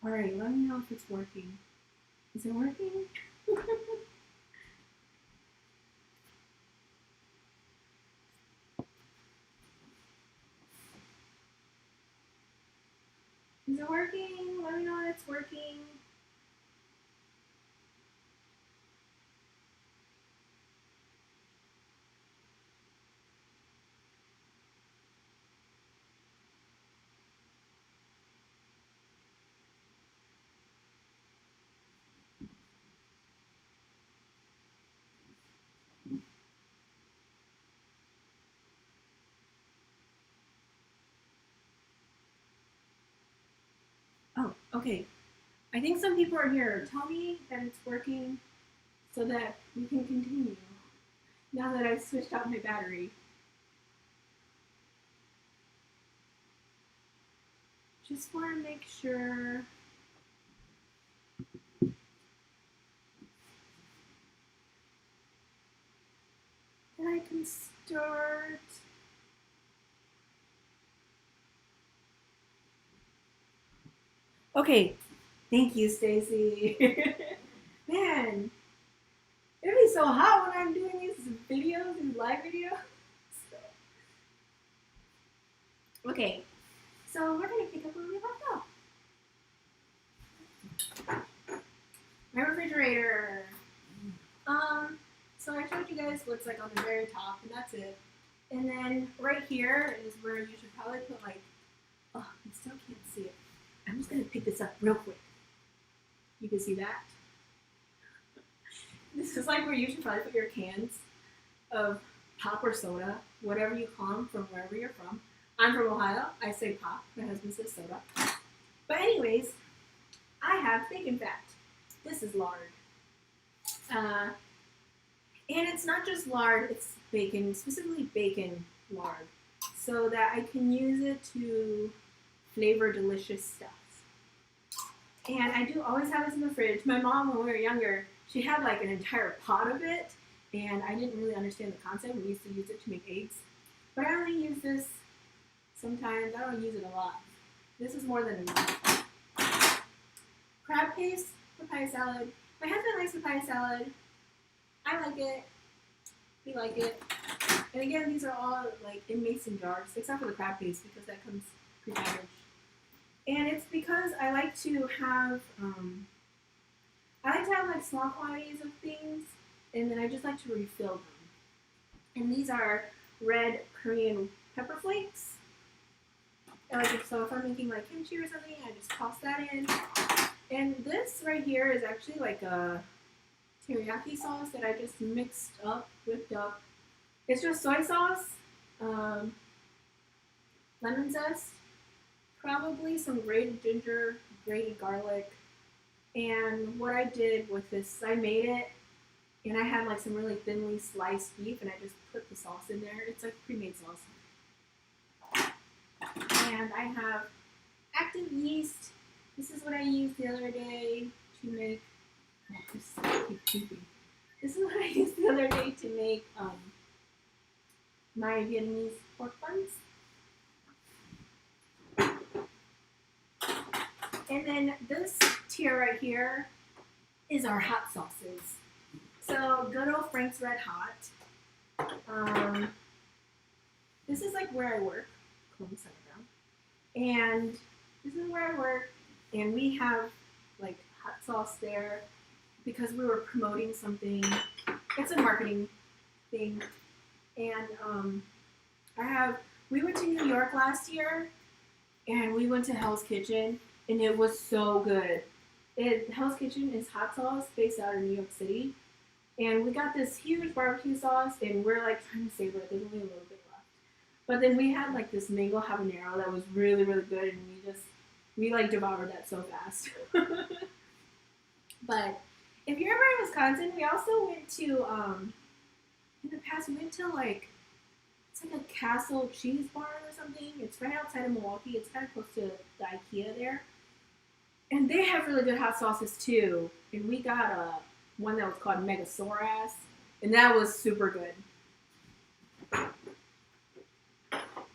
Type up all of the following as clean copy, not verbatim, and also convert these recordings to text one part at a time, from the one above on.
Alright, let me know if it's working. Is it working? Is it working? Let me know if it's working. Oh, okay. I think some people are here. Tell me that it's working so that we can continue. Now that I've switched out my battery. Just want to make sure. That I can start. Okay, thank you, Stacy. Man, it'd be so hot when I'm doing these videos, these live videos. Okay, so we're gonna pick up where we left off. My refrigerator. So I showed you guys what's like on the very top, and that's it. And then right here is where you should probably put like, oh, you still can't see it. I'm just gonna pick this up real quick. You can see that. This is like where you should probably put your cans of pop or soda, whatever you call them from wherever you're from. I'm from Ohio. I say pop. My husband says soda. But anyways, I have bacon fat. This is lard. And it's not just lard, it's bacon, specifically bacon lard, so that I can use it to flavor delicious stuff. And I do always have this in the fridge. My mom, when we were younger, she had like an entire pot of it, and I didn't really understand the concept. We used to use it to make eggs. But I only use this sometimes. I don't use it a lot. This is more than enough. Crab paste, papaya salad. My husband likes papaya salad. I like it. We like it. And again, these are all like in mason jars, except for the crab paste because that comes prepackaged. And it's because I like to have like small quantities of things, and then I just like to refill them. And these are red Korean pepper flakes. So if I'm making like kimchi or something, I just toss that in. And this right here is actually like a teriyaki sauce that I just mixed up, whipped up. It's just soy sauce, lemon zest, probably some grated ginger, grated garlic. And what I did with this, I made it, and I had like some really thinly sliced beef, and I just put the sauce in there. It's like pre-made sauce. And I have active yeast. This is what I used the other day to make. This is what I used the other day to make my Vietnamese pork buns. And then this tier right here is our hot sauces. So good old Frank's Red Hot. This is like where I work, and this is where I work, and we have like hot sauce there because we were promoting something. It's a marketing thing, and we went to New York last year, and we went to Hell's Kitchen, and it was so good. Hell's Kitchen is hot sauce based out of New York City, and we got this huge barbecue sauce, and we're like trying to savor it. There's only a little bit left, but then we had like this mango habanero that was really, really good, and we like devoured that so fast. But if you're ever in Wisconsin, we also went to in the past we went to like, it's like a Castle Cheese Barn or something. It's right outside of Milwaukee. It's kind of close to the IKEA there. And they have really good hot sauces too. And we got one that was called Megasaurus, and that was super good.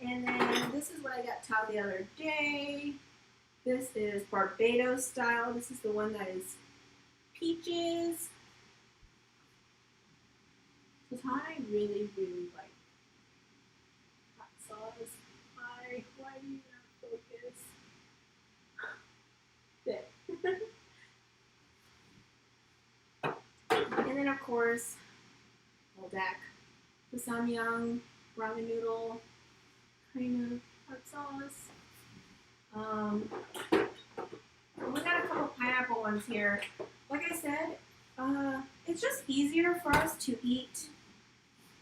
And then this is what I got taught the other day. This is Barbados style. This is the one that is peaches. This is how I really, really like hot sauce. Why do you not focus? There. And then of course, Baldak, the samyang ramen noodle kind of hot sauce. We got a couple pineapple ones here. Like I said, it's just easier for us to eat,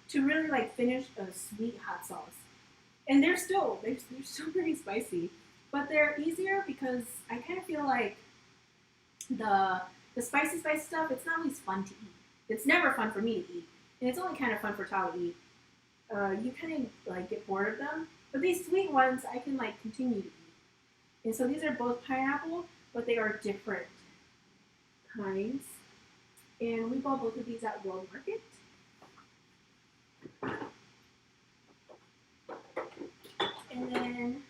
to really like finish a sweet hot sauce. And they're still pretty spicy, but they're easier because I kind of feel like the spicy stuff, it's not always fun to eat. It's never fun for me to eat, and it's only kind of fun for Tao to eat. You kind of like get bored of them, but these sweet ones I can like continue to eat. And so these are both pineapple, but they are different kinds. And we bought both of these at World Market. And then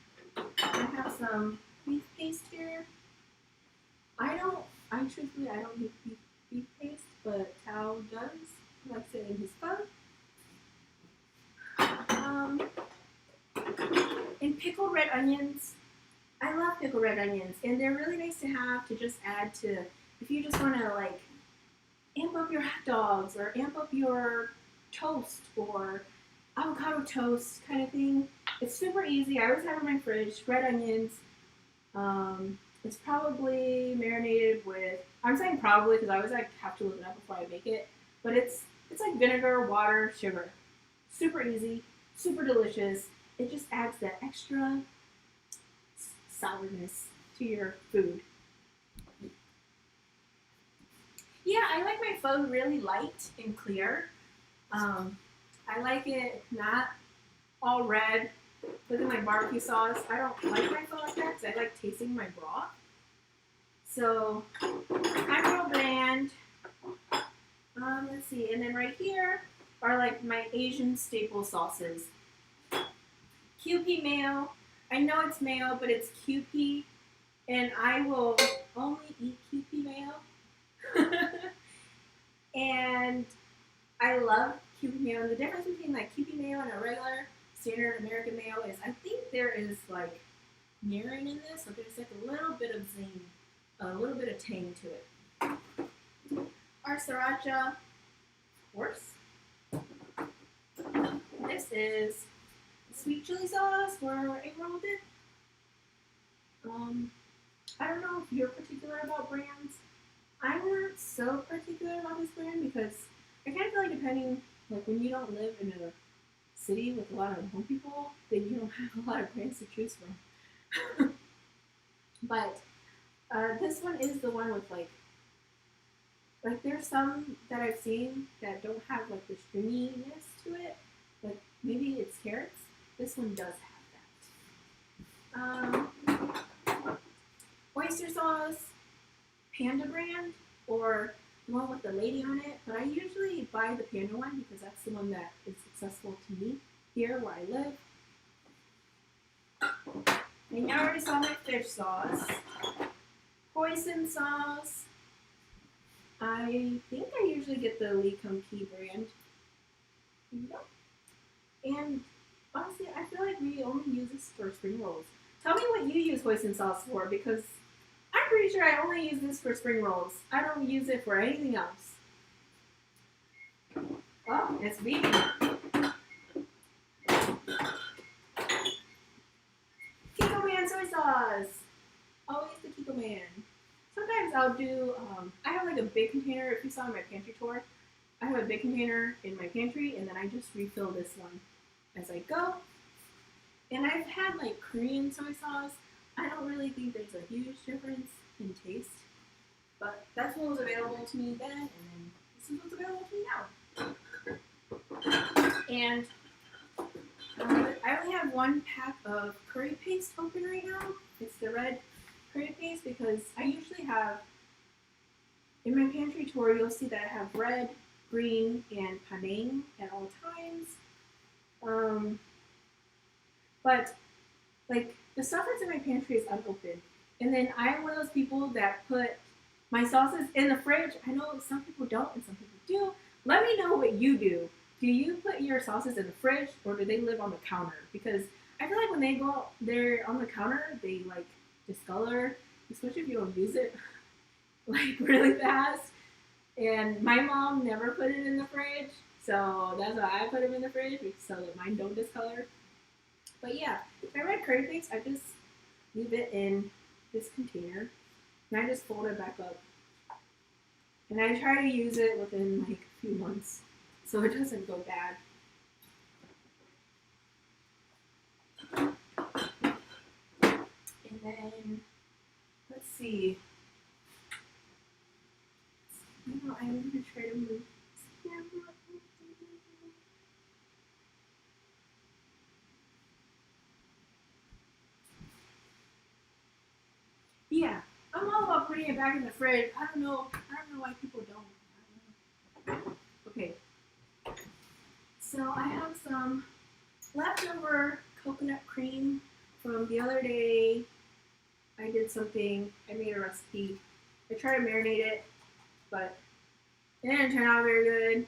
I have some beef paste here. Truthfully, I don't use beef paste, but Tao does. He likes it in his phone. And pickled red onions. I love pickled red onions, and they're really nice to have to just add to, if you just want to like amp up your hot dogs or amp up your toast or avocado toast kind of thing. It's super easy. I always have in my fridge red onions. It's probably marinated with, I'm saying probably because I always like have to look it up before I make it, but it's like vinegar, water, sugar. Super easy, super delicious. It just adds that extra sourness to your food. Yeah, I like my pho really light and clear. I like it not all red. Look at my barbecue sauce. I don't like my pho like that because I like tasting my broth. So I'm real bland. Let's see, and then right here are like my Asian staple sauces. Kewpie mayo. I know it's mayo, but it's Kewpie, and I will only eat Kewpie mayo. And I love Kewpie mayo. And the difference between like Kewpie mayo and a regular standard American mayo is I think there is like mirin in this, so there's like a little bit of zing, a little bit of tang to it. Our sriracha, of course. This is sweet chili sauce for egg roll dip. I don't know if you're particular about brands. I'm not so particular about this brand because I kind of feel like depending, like when you don't live in a city with a lot of Hmong people, then you don't have a lot of brands to choose from. But this one is the one with like there's some that I've seen that don't have like the stringiness to it. Like maybe it's carrots. This one does have that. Oyster sauce, Panda brand, or the one with the lady on it. But I usually buy the Panda one because that's the one that is successful to me here where I live. And you already saw my fish sauce. Hoisin sauce. I think I usually get the Lee Kum Kee brand. Yep. And honestly, I feel like we only use this for spring rolls. Tell me what you use hoisin sauce for, because I'm pretty sure I only use this for spring rolls. I don't use it for anything else. Oh, it's vegan. Kiko Man soy sauce. Always the Kiko Man. Sometimes I'll do, I have like a big container, if you saw my pantry tour, I have a big container in my pantry, and then I just refill this one as I go. And I've had like Korean soy sauce. I don't really think there's a huge difference in taste, but that's what was available to me then, and then this is what's available to me now. And I only have one pack of curry paste open right now. It's the red curry paste because I usually have, in my pantry tour, you'll see that I have red, green, and panang at all times. But like the stuff that's in my pantry is unopened. And then I'm one of those people that put my sauces in the fridge. I know some people don't and some people do. Let me know what you do. Do you put your sauces in the fridge or do they live on the counter? Because I feel like when they go there on the counter, they like discolor, especially if you don't use it like really fast. And my mom never put it in the fridge, so that's why I put them in the fridge so that mine don't discolor. But yeah, my red curry paste, I just leave it in this container and I just fold it back up. And I try to use it within like a few months so it doesn't go bad. And then, let's see. I'm going to try to move this camera. Yeah, I'm all about putting it back in the fridge. I don't know why people don't. Okay, so I have some leftover coconut cream from the other day. I did something. I made a recipe. I tried to marinate it, but it didn't turn out very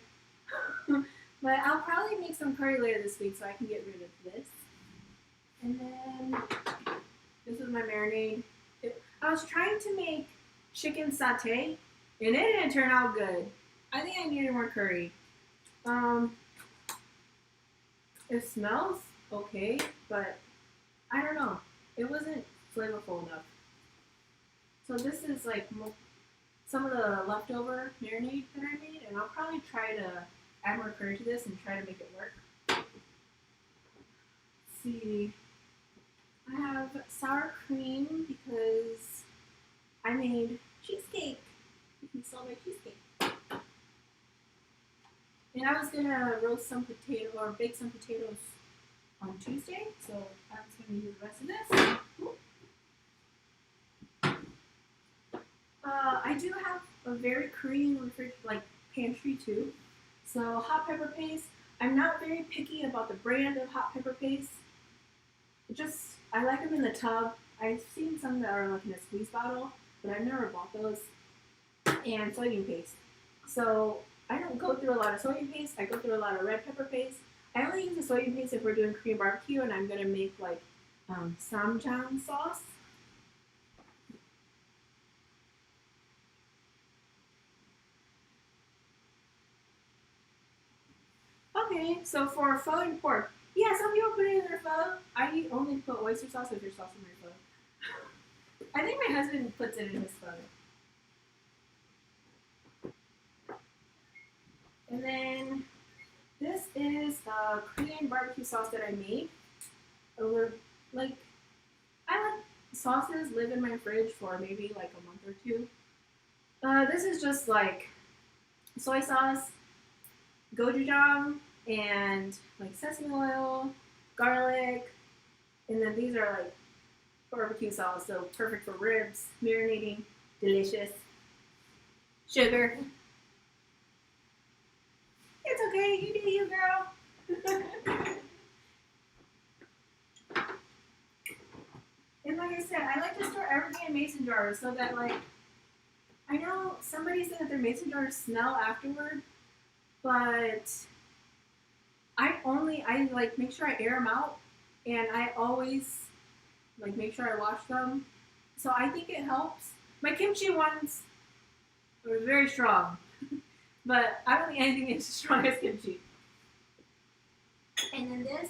good. But I'll probably make some curry later this week so I can get rid of this. And then this is my marinade. I was trying to make chicken satay, and it didn't turn out good. I think I needed more curry. It smells okay, but I don't know. It wasn't flavorful enough. So this is like some of the leftover marinade that I made, and I'll probably try to add more curry to this and try to make it work. Let's see. I have sour cream because I made cheesecake. You can sell my cheesecake. And I was gonna roast some potato or bake some potatoes on Tuesday, so I was gonna use the rest of this. I do have a very Korean like pantry too. So hot pepper paste. I'm not very picky about the brand of hot pepper paste. I like them in the tub. I've seen some that are like in a squeeze bottle, but I've never bought those. And soybean paste. So I don't go through a lot of soybean paste. I go through a lot of red pepper paste. I only use the soybean paste if we're doing Korean barbecue and I'm gonna make like samjang sauce. Okay, so for pho and pork, yeah, some people put it in their pho. I only put oyster sauce with your sauce in my pho. I think my husband puts it in his pho. And then this is the Korean barbecue sauce that I made. Like, I let sauces live in my fridge for maybe like a month or two. This is just like soy sauce, gochujang, and like sesame oil, garlic, and then these are like barbecue sauce, so perfect for ribs, marinating, delicious. Sugar. It's okay, you do you, girl. And like I said, I like to store everything in mason jars so that like, I know somebody said that their mason jars smell afterward, but I like make sure I air them out, and I always like make sure I wash them. So I think it helps. My kimchi ones were very strong, but I don't think anything is as strong as kimchi. And then this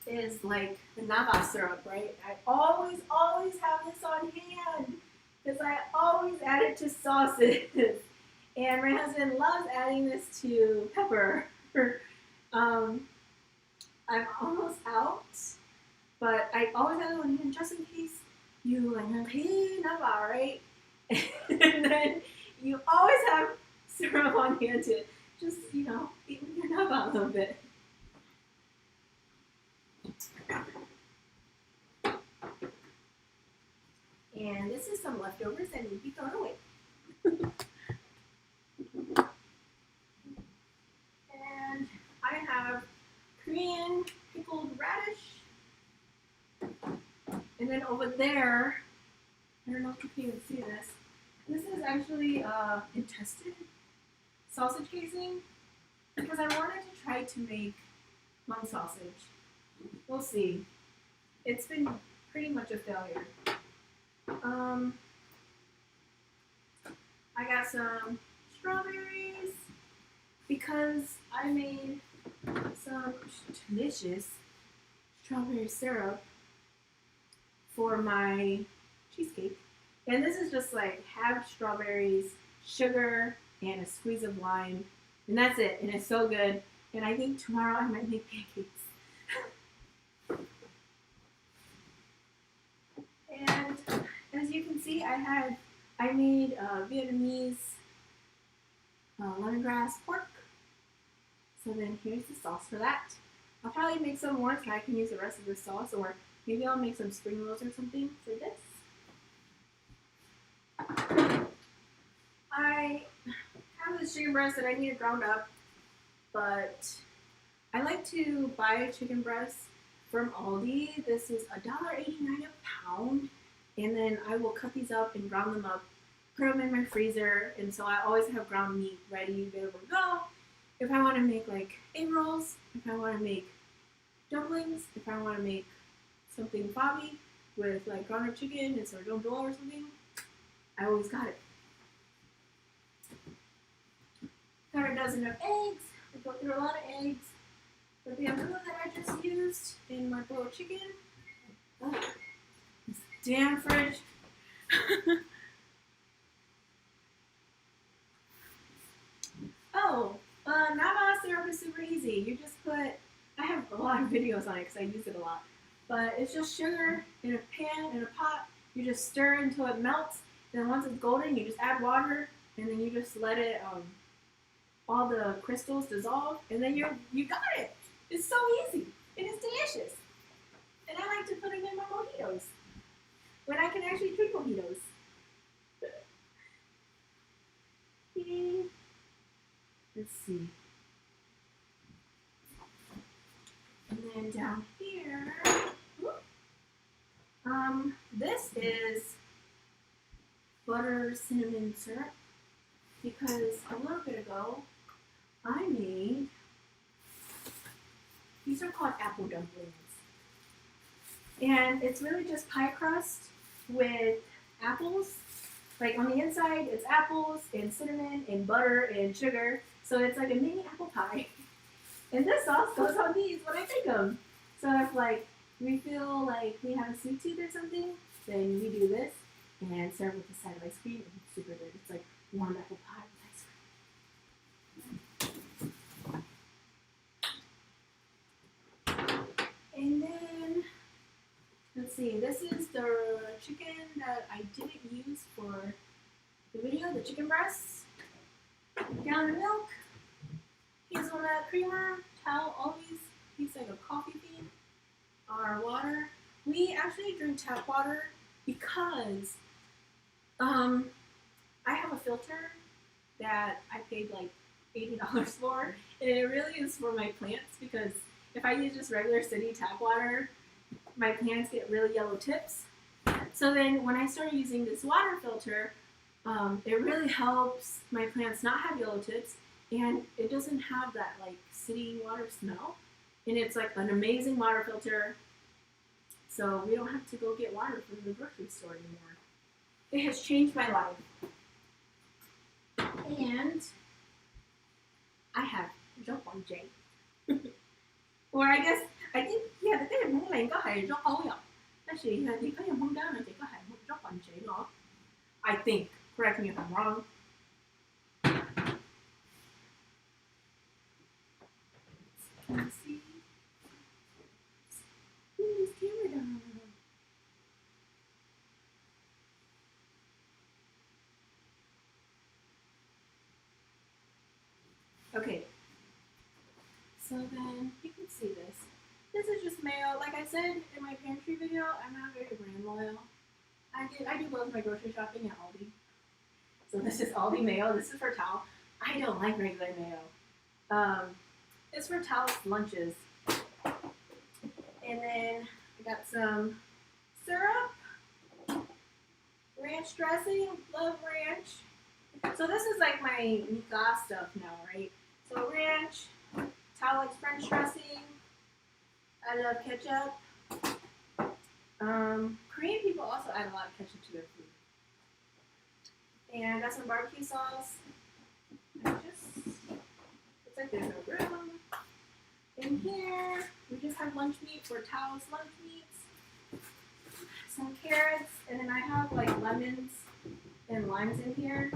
is like the nava syrup, right? I always have this on hand because I always add it to sauces. And my husband loves adding this to pepper. I'm almost out, but I always have it on hand just in case you like, hey, nava, right? And then you always have syrup on hand to just, eat with your nava a little bit. And this is some leftovers that need to be thrown away. And I have Korean pickled radish. And then over there, I don't know if you can even see this. This is actually intestine sausage casing because I wanted to try to make Hmong sausage. We'll see. It's been pretty much a failure. I got some strawberries because I made some delicious strawberry syrup for my cheesecake. And this is just like half strawberries, sugar, and a squeeze of lime. And that's it. And it's so good. And I think tomorrow I might make pancakes. And as you can see, I made Vietnamese lemongrass pork. So then here's the sauce for that. I'll probably make some more so I can use the rest of the sauce, or maybe I'll make some spring rolls or something for this. I have this chicken breast that I need to ground up, but I like to buy chicken breasts from Aldi. This is $1.89 a pound, and then I will cut these up and ground them up, put them in my freezer, and so I always have ground meat ready, available to go. If I want to make like egg rolls, if I want to make dumplings, if I want to make something fabi with like ground up chicken and sordong dol or something, I always got it. Got a dozen of eggs. I go through a lot of eggs. But the other one that I just used in my boiled chicken, this damn fridge. Nava syrup is super easy. You just put, I have a lot of videos on it because I use it a lot. But it's just sugar in a pan, in a pot. You just stir until it melts. Then once it's golden, you just add water, and then you just let it, all the crystals dissolve, and then you got it. It's so easy, and it's delicious. And I like to put it in my mojitos when I can actually drink mojitos. Let's see. And then down here, this is butter cinnamon syrup because a little bit ago I made, these are called apple dumplings. And it's really just pie crust with apples. Like on the inside, it's apples and cinnamon and butter and sugar. So it's like a mini apple pie. And this sauce goes on these when I make them. So if like we feel like we have a sweet tooth or something, then we do this and serve with a side of ice cream. And it's super good. It's like warm apple pie with ice cream. And then, let's see, this is the chicken that I didn't use for the video, the chicken breasts. Gallon of milk, hazelnut creamer, towel always, tastes like a coffee bean, our water. We actually drink tap water because I have a filter that I paid like $80 for, and it really is for my plants because if I use just regular city tap water, my plants get really yellow tips. So then when I started using this water filter, it really helps my plants not have yellow tips, and it doesn't have that like city water smell. And it's like an amazing water filter, so we don't have to go get water from the grocery store anymore. It has changed my life. And I have jump on J. Or I think, yeah, the cái món này có hay rất ấu ạ. Nó chỉ là chỉ có những món đó nó chỉ có hay một drop on J nó. I think. Correct me if I'm wrong. Can you see? Who's camera down? Okay. So then you can see this. This is just mayo. Like I said in my pantry video, I'm not very brand loyal. I do both my grocery shopping at Aldi. So this is Aldi mayo. This is for Tal. I don't like regular mayo. It's for Tal's lunches. And then I got some syrup. Ranch dressing, love ranch. So this is like my Nika stuff now, right? So ranch, Tao likes French dressing. I love ketchup. Korean people also add a lot of ketchup to their food. And I got some barbecue sauce. It's like there's no room. In here, we just have lunch meat for Tao's lunch meats. Some carrots, and then I have like lemons and limes in here.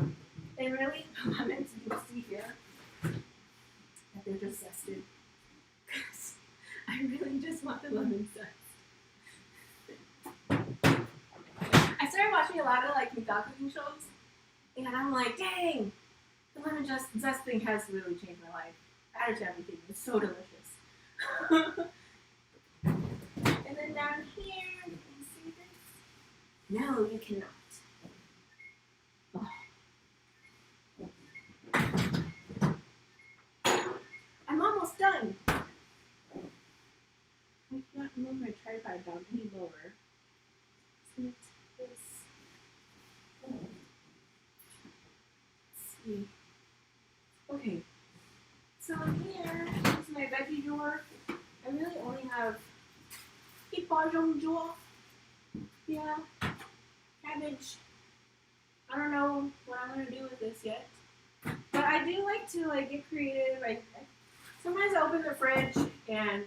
And really, the lemons you can see here, that they're just zested. Because I really just want the lemon zest. I started watching a lot of like Nika cooking shows, and I'm like, dang, the lemon zest thing has really changed my life. Added to everything. It's so delicious. And then down here, can you see this? No, you cannot. Oh. I'm almost done. I cannot move my tripod down any lower. Let's see. Okay. So in here, this is my veggie drawer. I really only have drawer. Yeah. Cabbage. I don't know what I'm gonna do with this yet. But I do like to like get creative. Sometimes I open the fridge and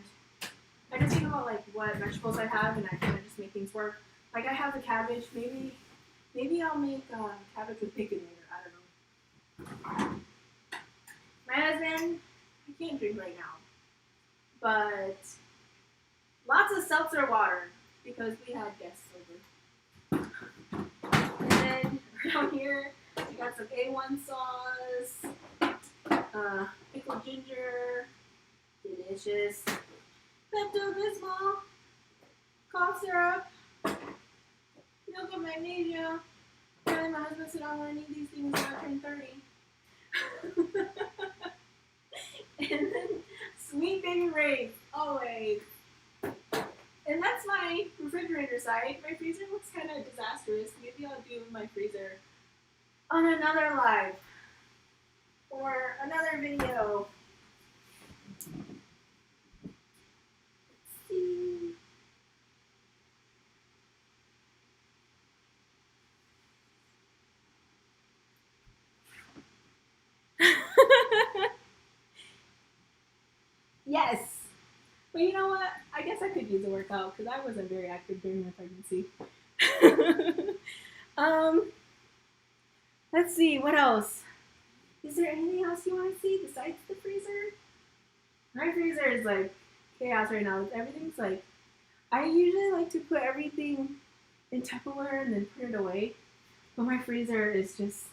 I just think about like what vegetables I have and I kind of just make things work. Like I have the cabbage. Maybe I'll make cabbage with bacon later. I don't know. My husband, I can't drink right now, but lots of seltzer water because we had guests over. And then around here, we got some A1 sauce, pickled ginger, delicious, Pepto-Bismol, cough syrup, milk of magnesia. And then my husband said, I want to need these things when I turn 30. And then sweet baby rays, always. And that's my refrigerator side. My freezer looks kind of disastrous. Maybe I'll do my freezer on another live or another video. Let's see. Yes. But you know what? I guess I could use a workout because I wasn't very active during my pregnancy. Let's see, what else? Is there anything else you want to see besides the freezer? My freezer is like chaos right now. Everything's like, I usually like to put everything in Tupperware and then put it away. But my freezer is just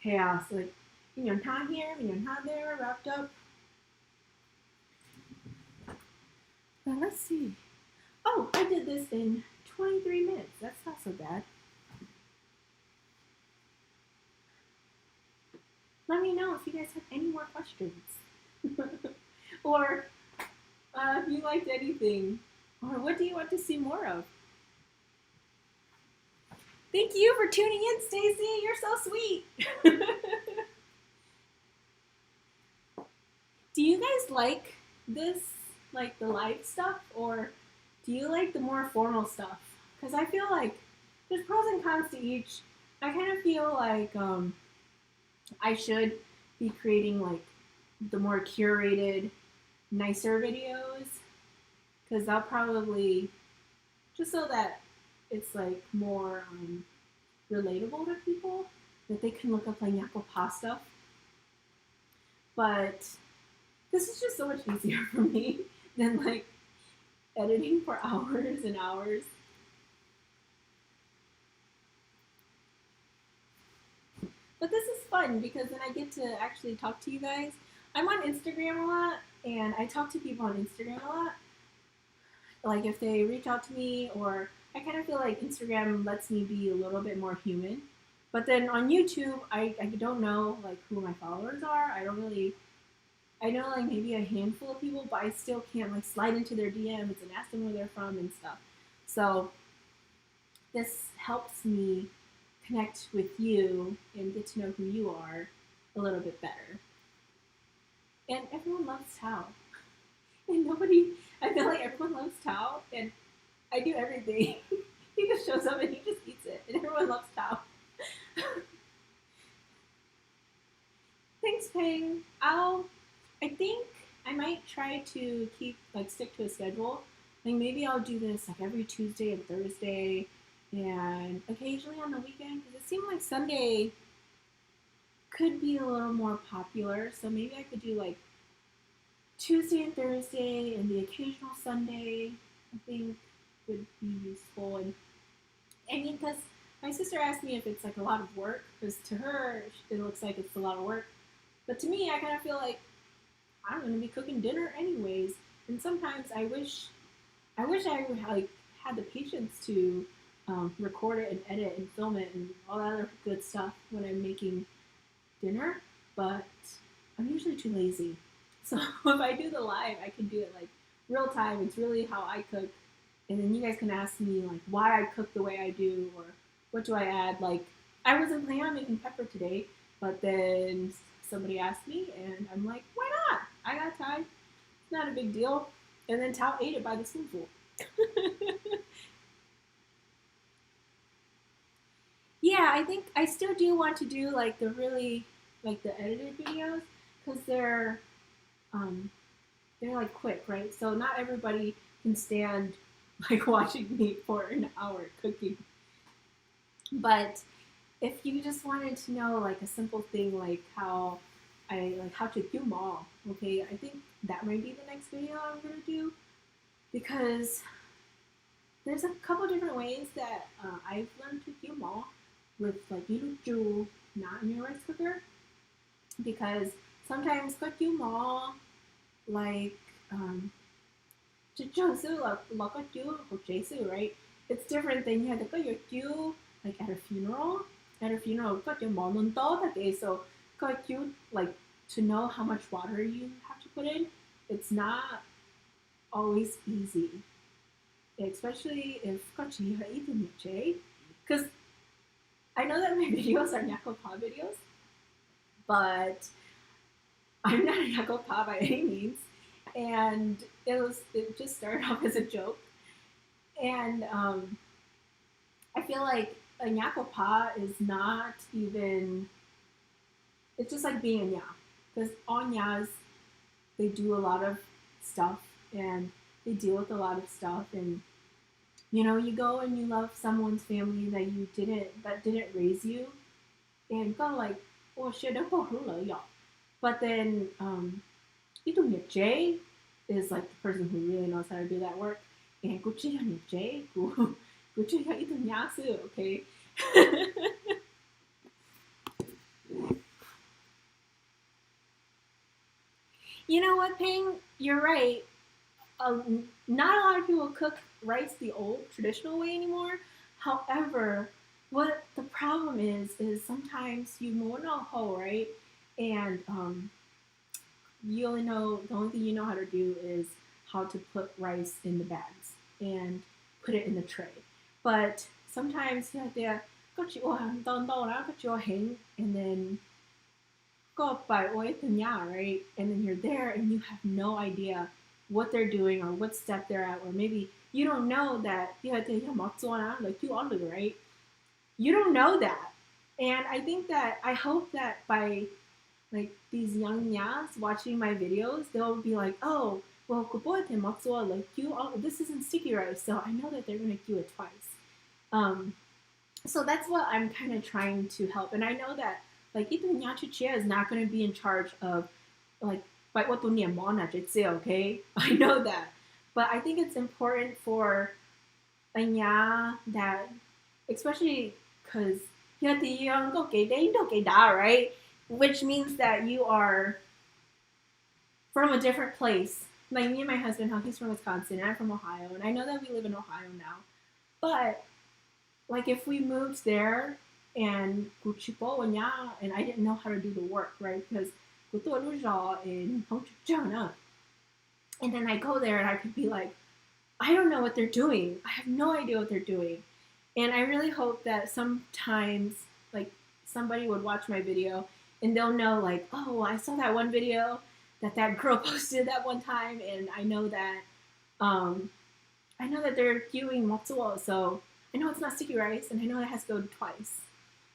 chaos. Like, not here, not there, wrapped up. But let's see. Oh, I did this in 23 minutes. That's not so bad. Let me know if you guys have any more questions. Or if you liked anything. Or what do you want to see more of? Thank you for tuning in, Stacy. You're so sweet. Do you guys like this, like the live stuff, or do you like the more formal stuff? Because I feel like there's pros and cons to each. I kind of feel like I should be creating like the more curated, nicer videos, because I'll probably, just so that it's like more relatable to people, that they can look up like Nyab 10K stuff. But this is just so much easier for me than like editing for hours and hours. But this is fun because then I get to actually talk to you guys. I'm on Instagram a lot, and I talk to people on Instagram a lot. Like if they reach out to me, or I kind of feel like Instagram lets me be a little bit more human. But then on YouTube, I don't know like who my followers are. I know like maybe a handful of people, but I still can't like slide into their DMs and ask them where they're from and stuff. So this helps me connect with you and get to know who you are a little bit better. And everyone loves Tao. And I feel like everyone loves Tao, and I do everything. He just shows up and he just eats it, and everyone loves Tao. Thanks, Peng. I think I might try to stick to a schedule. Like maybe I'll do this like every Tuesday and Thursday, and occasionally on the weekend, because it seemed like Sunday could be a little more popular. So maybe I could do like Tuesday and Thursday and the occasional Sunday. I think would be useful. And I mean, because my sister asked me if it's like a lot of work, because to her it looks like it's a lot of work, but to me I kind of feel like I'm going to be cooking dinner anyways. And sometimes I wish I like had the patience to record it and edit and film it and all that other good stuff when I'm making dinner, but I'm usually too lazy. So if I do the live, I can do it like real time. It's really how I cook, and then you guys can ask me like why I cook the way I do, or what do I add. Like I wasn't planning on making pepper today, but then somebody asked me, and I'm like, why not? I got time. It's not a big deal. And then Tao ate it by the spoonful. Yeah, I think I still do want to do like the really like the edited videos, because um they're like quick, right? So not everybody can stand like watching me for an hour cooking. But if you just wanted to know like a simple thing like how to do mall, okay, I think that might be the next video I'm gonna do, because there's a couple different ways that I've learned to do mall with like you not in your rice cooker, because sometimes got you mall like right? It's different than you have to got your you like at a funeral. At a funeral, got your okay, so got you like to know how much water you have to put in. It's not always easy, especially if got you eating it, because I know that my videos are Nyakopah videos, but I'm not a Nyakopah by any means, and it just started off as a joke, and I feel like a Nyakopah is not even. It's just like being a Nya, because all Nyas they do a lot of stuff and they deal with a lot of stuff, and you go and you love someone's family that didn't raise you, and go like, oh shit, but then Jay is like the person who really knows how to do that work, and Jay okay. You know what, Ping? You're right. Not a lot of people cook rice the old traditional way anymore. However, what the problem is sometimes you mono ho, right? And the only thing you know how to do is how to put rice in the bags and put it in the tray. But sometimes you have to and then go up by right? And then you're there and you have no idea what they're doing or what step they're at, or maybe you don't know that you have to like you all right? You don't know that. And I hope that by like these young nyas watching my videos, they'll be like, oh, well, like this isn't sticky rice, so I know that they're gonna do it twice. So that's what I'm kind of trying to help, and I know that like Ito Nyachuchia is not going to be in charge of like what Niam okay? I know that, but I think it's important for a nya that, especially because you have to right? Which means that you are from a different place. Like me and my husband, how he's from Wisconsin, and I'm from Ohio, and I know that we live in Ohio now. But like if we moved there and and I didn't know how to do the work, right? Because and then I go there and I could be like, I don't know what they're doing. I have no idea what they're doing. And I really hope that sometimes, like, somebody would watch my video and they'll know, like, oh, I saw that one video that girl posted that one time, and um, I know that they're doing matsuo, so I know it's not sticky rice, and I know it has to go twice.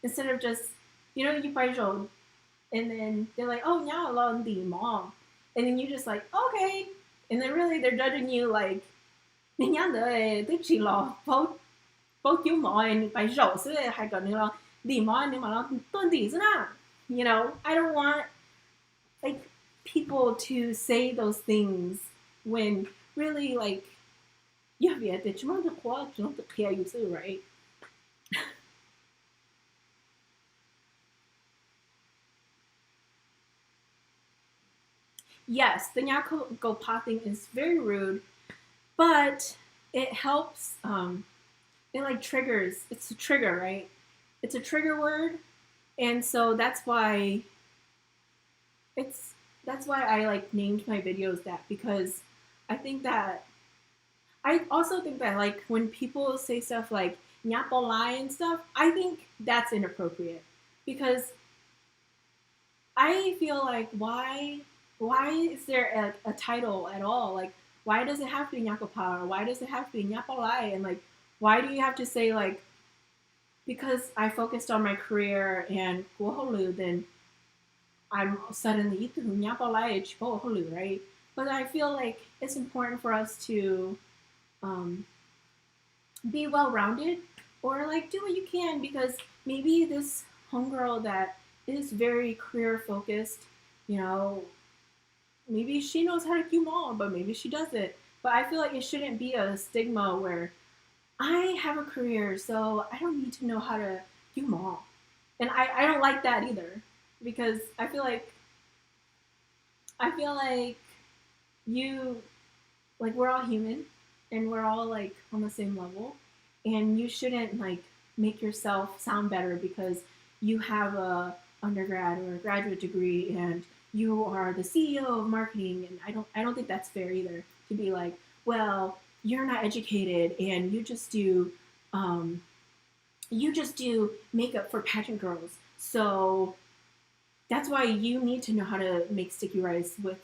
Instead of just, you buy roll, and then they're like, oh, now long the mom. And then you just like, okay. And then really they're judging you like,你娘的对不起咯，包丢毛你摆肉是还搞那个礼貌你马上炖底子呢。I don't want like people to say those things when really like yeah, tu manges quoi? Tu manges rien you say, right? Yes, the nyako go popping is very rude, but it helps. It like triggers. It's a trigger, right? It's a trigger word, and so it's that's why I like named my videos that, because I think that I also think that like when people say stuff like "nyapo and stuff, I think that's inappropriate because I feel like why is there a title at all? Like why does it have to be nyakapa, or why does it have to be nyapolai? And like why do you have to say like because I focused on my career and guoholu, then I'm suddenly nyapolai, right? But I feel like it's important for us to um, be well rounded or like do what you can, because maybe this homegirl that is very career focused, you know, maybe she knows how to do more, but maybe she doesn't. But I feel like it shouldn't be a stigma where I have a career, so I don't need to know how to do more. And I don't like that either, because I feel like you like we're all human and we're all like on the same level, and you shouldn't like make yourself sound better because you have a undergrad or a graduate degree and you are the CEO of marketing. And I don't think that's fair either, to be like, well, you're not educated and um, you just do makeup for pageant girls, so that's why you need to know how to make sticky rice with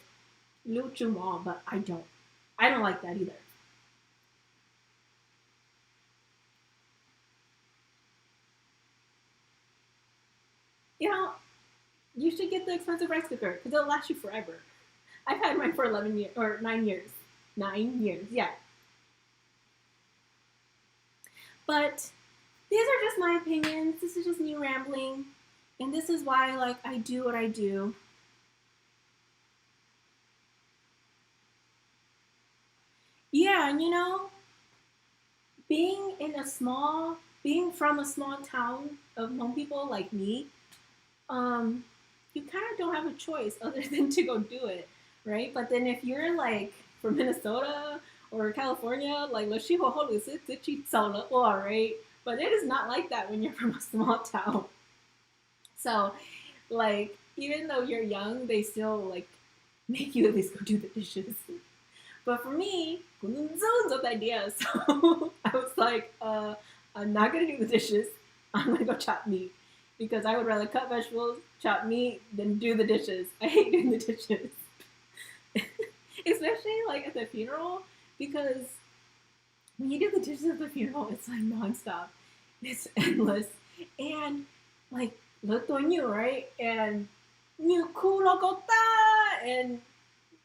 Liu Zhumong, but I don't. I don't like that either. You know, you should get the expensive rice cooker because it'll last you forever. I've had mine for 11 years or 9 years. 9 years, yeah. But these are just my opinions. This is just me rambling, and this is why like I do what I do. Yeah, and being from a small town of Hmong people like me, um, you kind of don't have a choice other than to go do it, right? But then if you're like from Minnesota or California, like right? But it is not like that when you're from a small town. So, like, even though you're young, they still like make you at least go do the dishes. But for me, zone of ideas. So I was like, I'm not gonna do the dishes. I'm gonna go chop meat because I would rather cut vegetables, chop meat, than do the dishes. I hate doing the dishes, especially like at the funeral, because when you do the dishes at the funeral, it's like nonstop. It's endless, and like look on you, right? And you cool and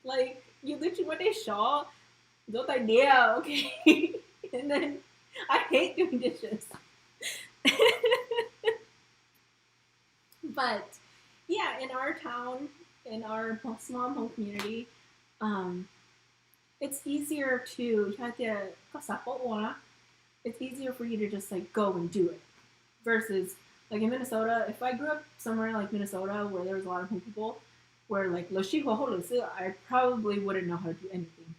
like you literally what they saw, don't idea, okay? And then I hate doing dishes. But yeah, in our town, in our small home community, um, it's easier to it's easier for you to just like go and do it versus like in Minnesota. If I grew up somewhere like Minnesota where there was a lot of home people, where like I probably wouldn't know how to do anything.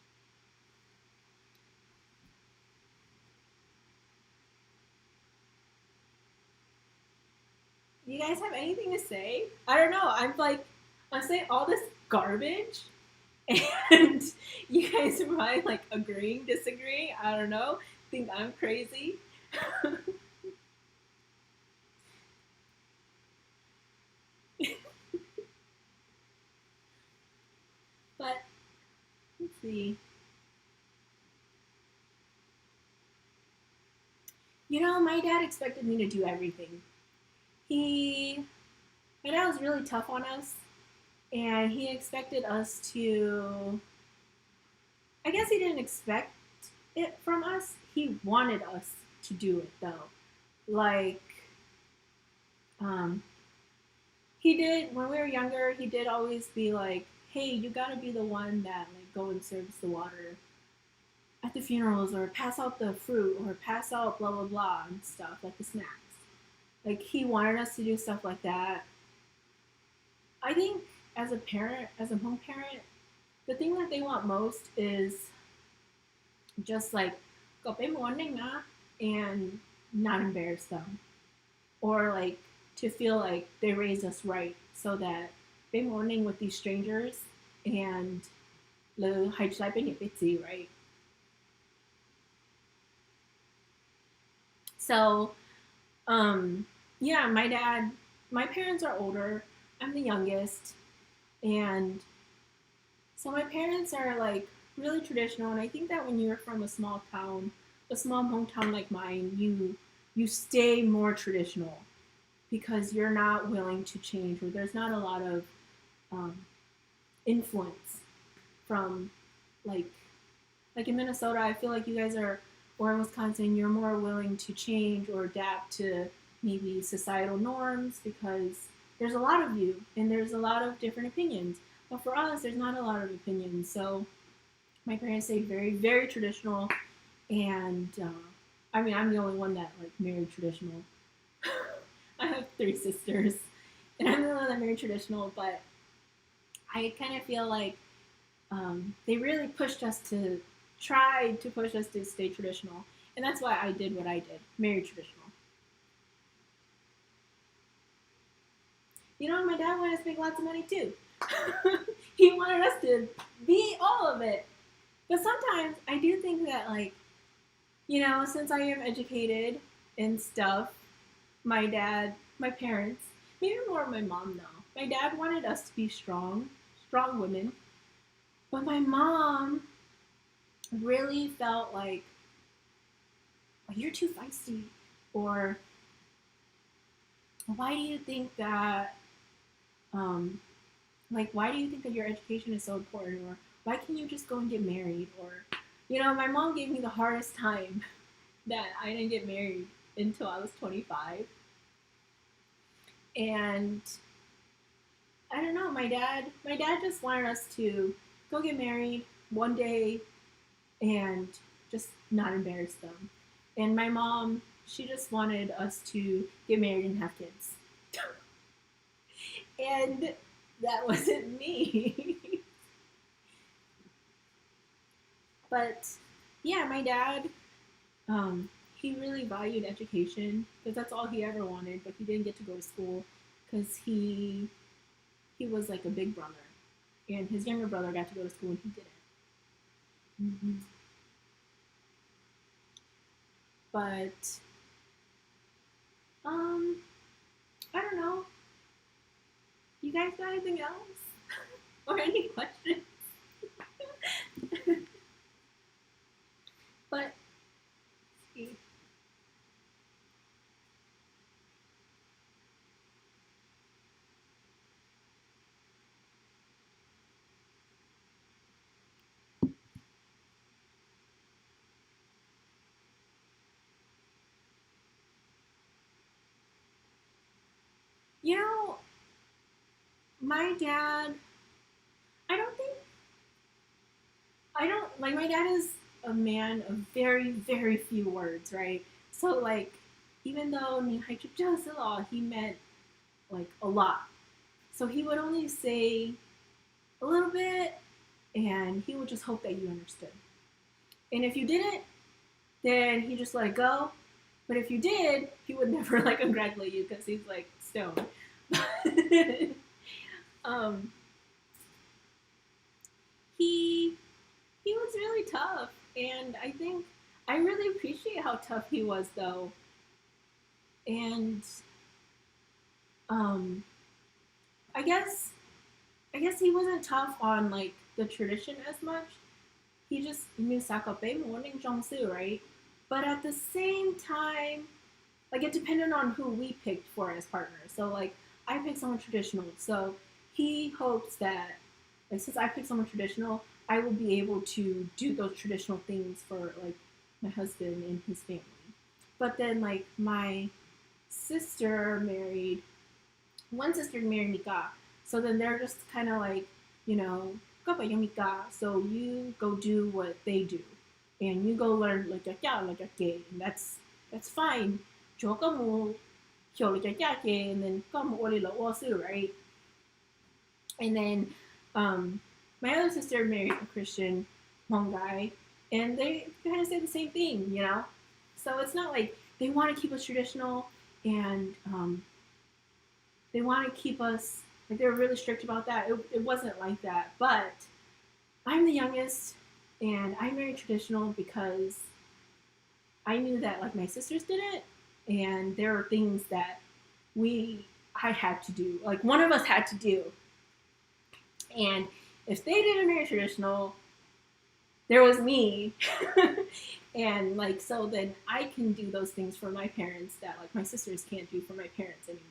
You guys have anything to say? I don't know. I'm saying all this garbage, and you guys are probably like agreeing, disagreeing. I don't know. Think I'm crazy. see. You know, my dad expected me to do everything. My dad was really tough on us, and he expected us to, I guess he didn't expect it from us. He wanted us to do it though. Like, um, he did, when we were younger, he did always be like, hey, you gotta be the one that like go and serves the water at the funerals, or pass out the fruit, or pass out blah blah blah and stuff, like the snacks. Like, he wanted us to do stuff like that. I think as a parent, as a home parent, the thing that they want most is just like go pay morning and not embarrass them, or like to feel like they raised us right, so that pay morning with these strangers and le hai chlai pe bitsy, right? So yeah, my parents are older. I'm the youngest, and so my parents are like really traditional, and I think that when you're from a small town, a small hometown like mine, you stay more traditional because you're not willing to change, or there's not a lot of um, influence from like in Minnesota. I feel like you guys are, or in Wisconsin, you're more willing to change or adapt to maybe societal norms because there's a lot of you and there's a lot of different opinions. But for us, there's not a lot of opinions. So my parents stayed very, very traditional, and I mean, I'm the only one that like married traditional. I have 3 sisters, and I'm the one that married traditional. But I kind of feel like they really pushed us to tried to push us to stay traditional, and that's why I did what I did, married traditional. You know, my dad wanted us to make lots of money too. He wanted us to be all of it. But sometimes I do think that, like, you know, since I am educated and stuff, my parents, maybe more my mom though. My dad wanted us to be strong women. But my mom really felt like, oh, you're too feisty. Or, why do you think that, why do you think that your education is so important? Or, why can't you just go and get married? Or, you know, my mom gave me the hardest time that I didn't get married until I was 25. And I don't know, my dad just wanted us to go get married one day and just not embarrass them. And my mom, she just wanted us to get married and have kids. And that wasn't me. But yeah, my dad, he really valued education because that's all he ever wanted, but he didn't get to go to school because he was like a big brother, and his younger brother got to go to school and he didn't. Mm-hmm. But I don't know. You guys got anything else or any questions? But you know, my dad, I don't think, I don't, like, my dad is a man of very, very few words, right? So, like, even though he meant, like, a lot. So he would only say a little bit, and he would just hope that you understood. And if you didn't, then he just let it go. But if you did, he would never, like, congratulate you because he's, like, stoned. um, he he was really tough, and I think I really appreciate how tough he was, though. And um, I guess he wasn't tough on like the tradition as much, he just knew sakape morning jongsu, right? But at the same time, like it depended on who we picked for as partners. So like I picked someone traditional. So he hopes that like since I picked someone traditional, I will be able to do those traditional things for like my husband and his family. But then like my sister married one sister married Mika. So then they're just kind of like, you know, so you go do what they do, and you go learn and that's fine. And then come right? And then my other sister married a Christian Hmong guy, and they kind of say the same thing, you know. So it's not like they want to keep us traditional, and they want to keep us like they're really strict about that. It wasn't like that, but I'm the youngest, and I married traditional because I knew that like my sisters didn't, and there were things that I had to do, like one of us had to do, and if they didn't marry traditional, there was me, and like so then I can do those things for my parents that like my sisters can't do for my parents anymore.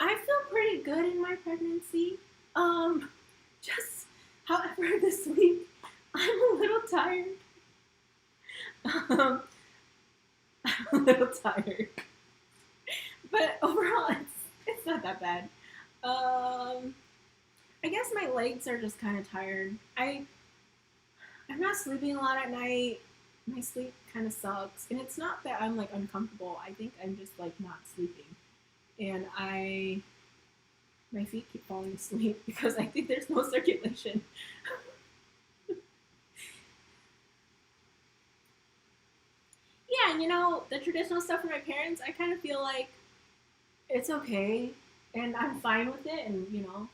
I feel pretty good in my pregnancy. Just however this week I'm a little tired. I'm a little tired, but overall it's not that bad. I guess my legs are just kind of tired. I'm not sleeping a lot at night. My sleep kind of sucks, and it's not that I'm like uncomfortable. I think I'm just like not sleeping, and my feet keep falling asleep because I think there's no circulation. Yeah, and you know, the traditional stuff for my parents, I kind of feel like it's okay and I'm fine with it. And, you know,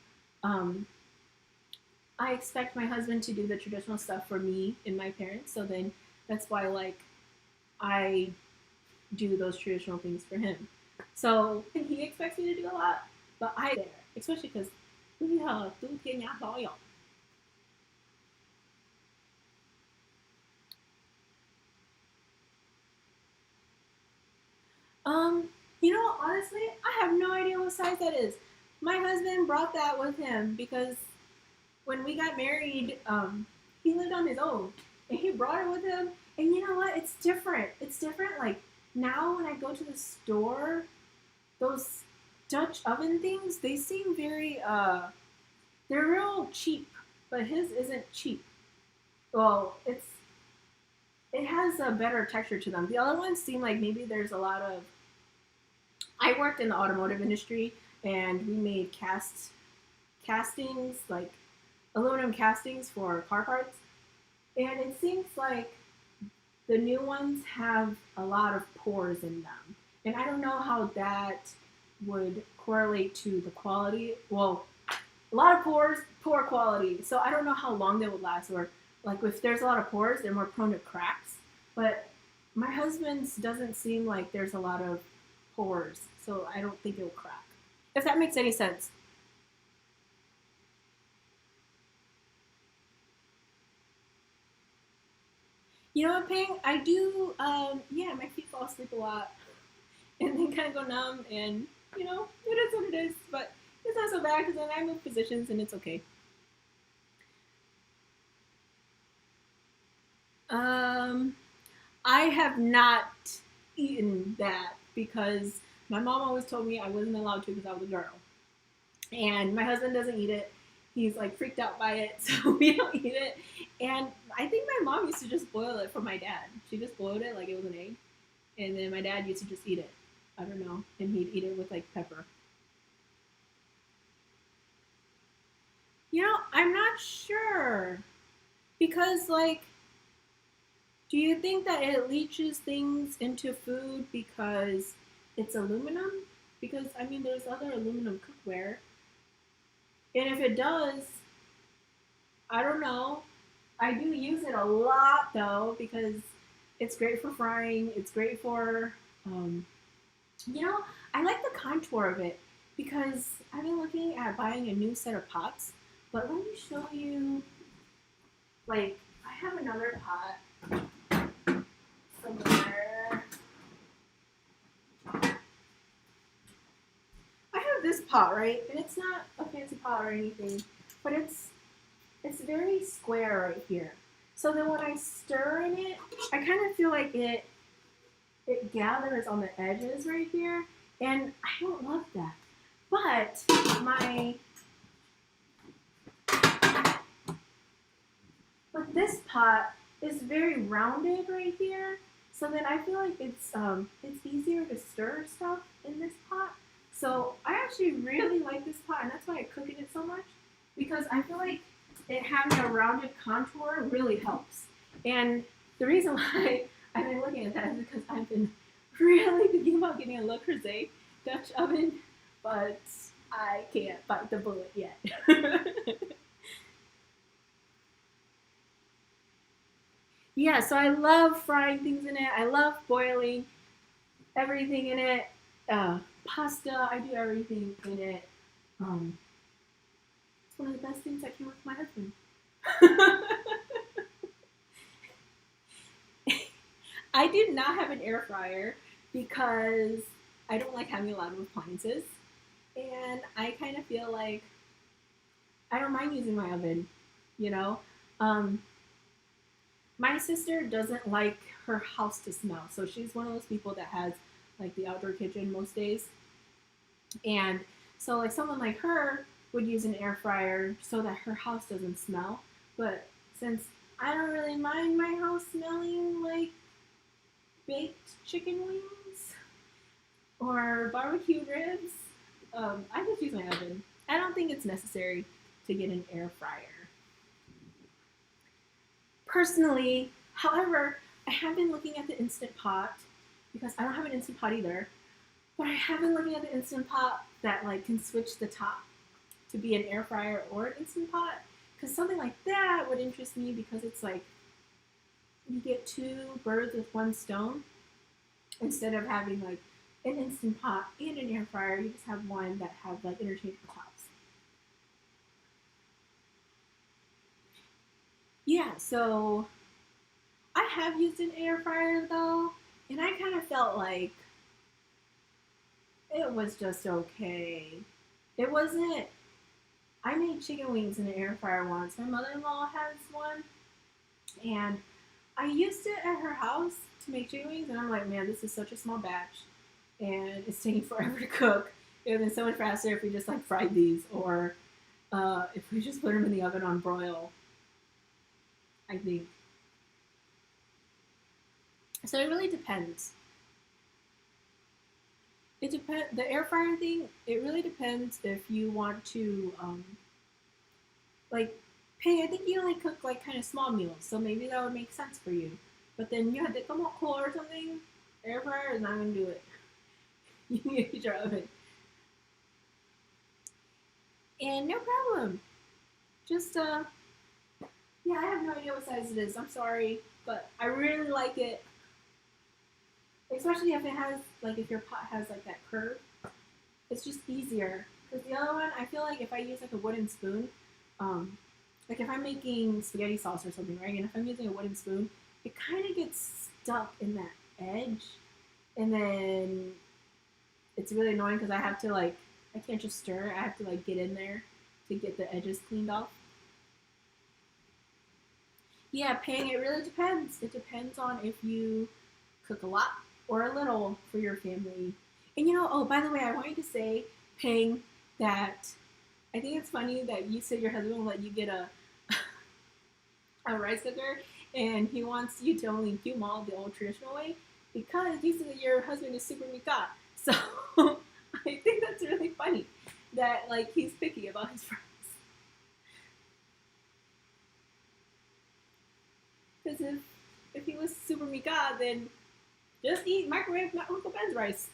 I expect my husband to do the traditional stuff for me and my parents. So then that's why, like, I do those traditional things for him. So he expects me to do a lot, but I there, especially because Um, you know, honestly, I have no idea what size that is. My husband brought that with him because when we got married, he lived on his own and he brought it with him. And you know what? It's different. It's different. Like now, when I go to the store, those Dutch oven things, they seem very, they're real cheap, but his isn't cheap. Well, it has a better texture to them. The other ones seem like maybe there's a lot of I worked in the automotive industry and we made castings, like aluminum castings for car parts. And it seems like the new ones have a lot of pores in them. And I don't know how that would correlate to the quality. Well, a lot of pores, poor quality. So I don't know how long they would last. Or like if there's a lot of pores, they're more prone to cracks. But my husband's doesn't seem like there's a lot of pores, so I don't think it'll crack. If that makes any sense. You know what, Ping? I do, yeah, my feet fall asleep a lot and then kind of go numb, and, you know, it is what it is, but it's not so bad because then I move positions and it's okay. Um, I have not eaten that because my mom always told me I wasn't allowed to because I was a girl. And my husband doesn't eat it. He's like freaked out by it, so we don't eat it. And I think my mom used to just boil it for my dad. She just boiled it like it was an egg, and then my dad used to just eat it. I don't know, and he'd eat it with like pepper. You know, I'm not sure because like, do you think that it leaches things into food because it's aluminum? Because I mean, there's other aluminum cookware, and if it does, I don't know. I do use it a lot though because it's great for frying. It's great for, um, you know, I like the contour of it because I've been looking at buying a new set of pots But let me show you, like, I have another pot somewhere. I have this pot, right? And it's not a fancy pot or anything, but it's very square right here. So then when I stir in it, I kind of feel like it gathers on the edges right here, and I don't love that. But this pot is very rounded right here, so then I feel like it's easier to stir stuff in this pot. So I actually really like this pot, and that's why I cook in it so much, because I feel like it having a rounded contour really helps. And the reason why I've been looking at that is because I've been really thinking about getting a Le Creuset Dutch oven, but I can't bite the bullet yet. Yeah, so I love frying things in it. I love boiling everything in it. Pasta, I do everything in it. It's one of the best things that came with my husband. I did not have an air fryer because I don't like having a lot of appliances. And I kind of feel like I don't mind using my oven, you know? My sister doesn't like her house to smell. So she's one of those people that has like the outdoor kitchen most days. And so like someone like her would use an air fryer so that her house doesn't smell. But since I don't really mind my house smelling like baked chicken wings or barbecue ribs, I just use my oven. I don't think it's necessary to get an air fryer. Personally, however, I have been looking at the Instant Pot because I don't have an Instant Pot either, but I have been looking at the Instant Pot that like can switch the top to be an air fryer or an Instant Pot, because something like that would interest me because it's like you get two birds with one stone. Instead of having like an Instant Pot and an air fryer, you just have one that have like interchangeable tops. Yeah, so I have used an air fryer though, and I kind of felt like it was just okay. It wasn't. I made chicken wings in an air fryer once. My mother-in-law has one, and I used it at her house to make chicken wings, and I'm like, man, this is such a small batch, and it's taking forever to cook. It would have been so much faster if we just like fried these, or if we just put them in the oven on broil. I think. So it really depends. It depends. The air fryer thing. It really depends if you want to, like, hey, I think you only cook like kind of small meals, so maybe that would make sense for you. But then you had to come up cool or something. Air fryer is not gonna do it. You need to use your oven. And no problem. Just yeah, I have no idea what size it is. I'm sorry, but I really like it. Especially if it has, like, if your pot has, like, that curve. It's just easier. Because the other one, I feel like if I use, like, a wooden spoon, like, if I'm making spaghetti sauce or something, right? And if I'm using a wooden spoon, it kind of gets stuck in that edge. And then it's really annoying because I have to, like, I can't just stir. I have to, like, get in there to get the edges cleaned off. Yeah, paying, it really depends. It depends on if you cook a lot or a little for your family. And you know, oh, by the way, I wanted to say, Peng, that I think it's funny that you said your husband will let you get a rice cooker, and he wants you to only do them all the old traditional way because you said that your husband is super mika. So I think that's really funny that like he's picky about his fries. Because if he was super mika, then just eat microwave my Uncle Ben's rice.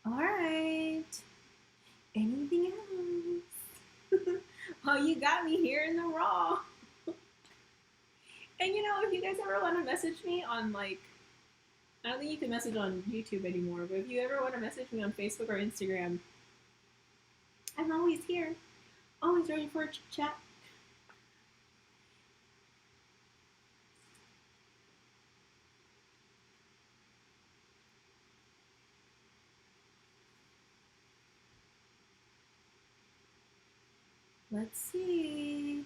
All right. Anything else? Oh, you got me here in the raw. And you know, if you guys ever want to message me on like, I don't think you can message on YouTube anymore, but if you ever want to message me on Facebook or Instagram, I'm always here. Always ready for a chat. Let's see.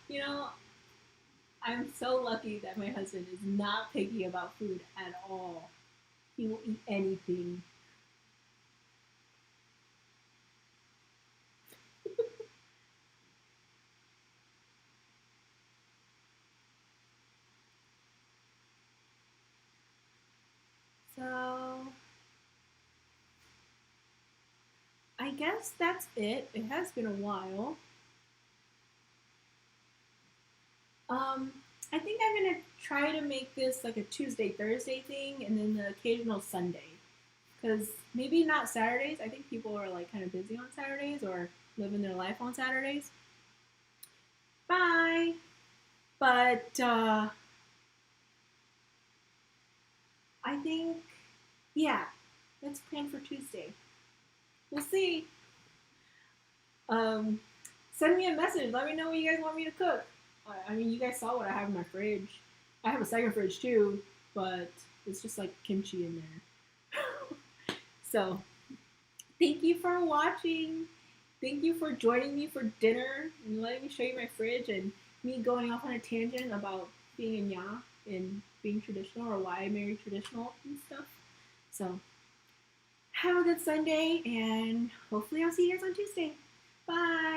You know, I'm so lucky that my husband is not picky about food at all. He will eat anything. So, I guess that's it. It has been a while. Um, I think I'm gonna try to make this like a Tuesday, Thursday thing, and then the occasional Sunday. Because maybe not Saturdays. I think people are like kind of busy on Saturdays or living their life on Saturdays. Bye. But I think, yeah, let's plan for Tuesday. We'll see. Um, Send me a message. Let me know what you guys want me to cook. I mean, you guys saw what I have in my fridge. I have a second fridge too, but it's just like kimchi in there. So, thank you for watching. Thank you for joining me for dinner and letting me show you my fridge and me going off on a tangent about being in Nyab and being traditional or why I married traditional and stuff. So, have a good Sunday and hopefully I'll see you guys on Tuesday. Bye.